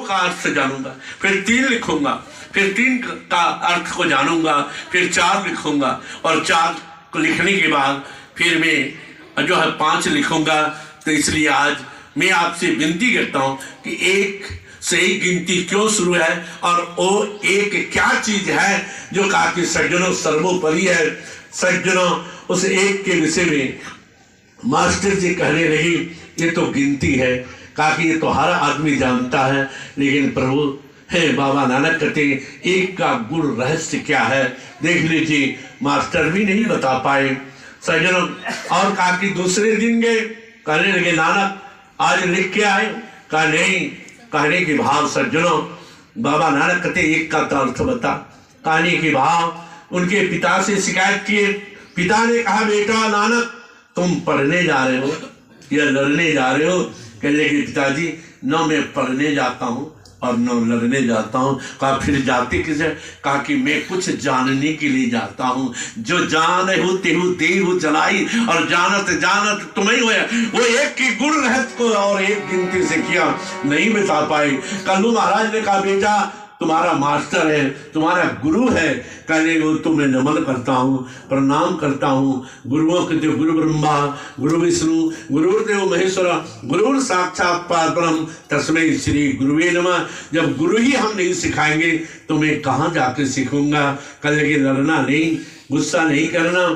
का अर्थ जानूंगा, फिर 3 लिखूंगा, फिर 3 का अर्थ को जानूंगा, फिर 4 लिखूंगा, और 4 को लिखने के बाद फिर मैं जो है 5 लिखूंगा। तो इसलिए आज मैं आपसे विनती करता हूं कि 1 से ही गिनती क्यों शुरू है, और वो एक क्या चीज है जो कहा कि सज्जनों सर्वोपरि है। सज्जनों उस एक के विषय में मास्टर जी कहने लगी, ये तो गिनती है, कहा कि ये तो हर आदमी जानता है, लेकिन प्रभु है बाबा नानक कहते एक का गुण रहस्य क्या है, देख लीजिए मास्टर भी नहीं बता पाए सज्जनों। और कहा कि दूसरे दिन गए, कहने लगे नानक आज लिख के आए, कहा नहीं, कहने की भाव सज्जनों बाबा नानक कहते एक का तो अर्थ बता। कहने की भाव उनके पिता से शिकायत किए, पिता ने कहा बेटा नानक तुम पढ़ने जा रहे हो या लड़ने जा रहे हो? कहने लगे पिताजी न मैं पढ़ने जाता हूँ और न लड़ने जाता हूँ। कहा फिर जाते किसे? कहा कि मैं कुछ जानने के लिए जाता हूँ, जो जान हो तेहु देहु जलाई, और जानत जानत तुम्हें हुए, वो एक की गुण रहत को और एक गिनती से किया नहीं बता पाए। कल्लू महाराज ने कहा बेटा तुम्हारा मास्टर है, तुम्हारा गुरु है, कहने वो तुम्हें नमन करता हूँ, प्रणाम करता हूँ। गुरुओं के जो गुरु ब्रह्मा गुरु विष्णु गुरुदेव महेश्वर गुरु साक्षात परब्रह्म तस्मै श्री गुरुवे नमः। जब गुरु ही हम नहीं सिखाएंगे तो मैं कहाँ जाकर सीखूंगा? कहने कि लड़ना नहीं, गुस्सा नहीं करना,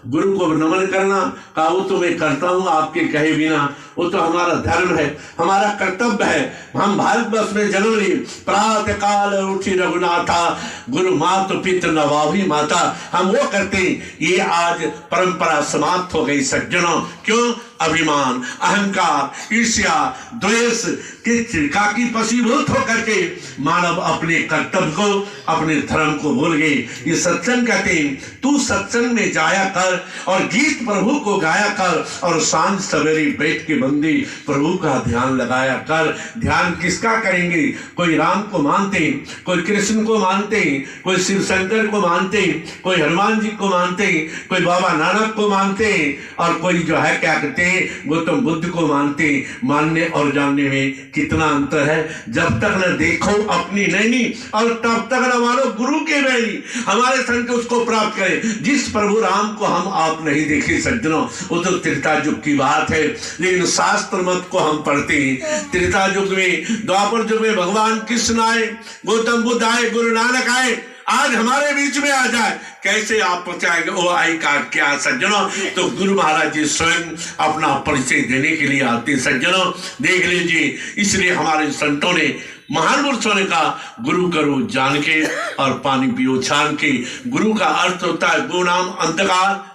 गुरु को नमन करना। कहा वो तो मैं करता हूँ आपके कहे बिना, वो तो हमारा धर्म है, हमारा कर्तव्य है। हम भारतवर्ष में जन्म लिए, प्रातः काल उठी रघुनाथा, गुरु मात पित नवाभी माता, हम वो करते। ये आज परंपरा समाप्त हो गई सज्जनों। क्यों? अभिमान, अहंकार, ईर्ष्या, द्वेष की पसीभूत होकर के मानव अपने कर्तव्य को, अपने धर्म को भूल गए। ये सत्संग कहते हैं तू सत्संग में जाया कर और गीत प्रभु को गाया कर, और सांझ सवेरे बैठ के बंदी प्रभु का ध्यान लगाया कर। ध्यान किसका करेंगे? कोई राम को मानते, कोई कृष्ण को मानते, कोई शिव शंकर को मानते, कोई हनुमान जी को मानते, कोई बाबा नानक को मानते, और कोई जो है क्या कहते हैं गौतम बुद्ध को मानते। मानने और जानने में कितना अंतर है। जब तक न देखो अपनी नैनी, और तब तक न मानो गुरु के बैनी। हमारे संत उसको प्राप्त करें जिस प्रभु राम को हम आप नहीं देखे सज्जनों। वो तो त्रेता युग की बात है, लेकिन शास्त्र मत को हम पढ़ते हैं। त्रेता युग में, द्वापर युग में भगवान कृष्ण आए, गौतम बुद्ध आए, गुरु नानक आए, आज हमारे बीच में आ जाए, कैसे आप पहुंचाएंगे? ओ आई का क्या सज्जनों? तो गुरु महाराज जी स्वयं अपना परिचय देने के लिए आते सज्जनों, देख लीजिए। इसलिए हमारे संतों ने, महान पुरुषों ने कहा गुरु करो जान के और पानी पियो छान के। गुरु का अर्थ होता है गुणाम अंधकार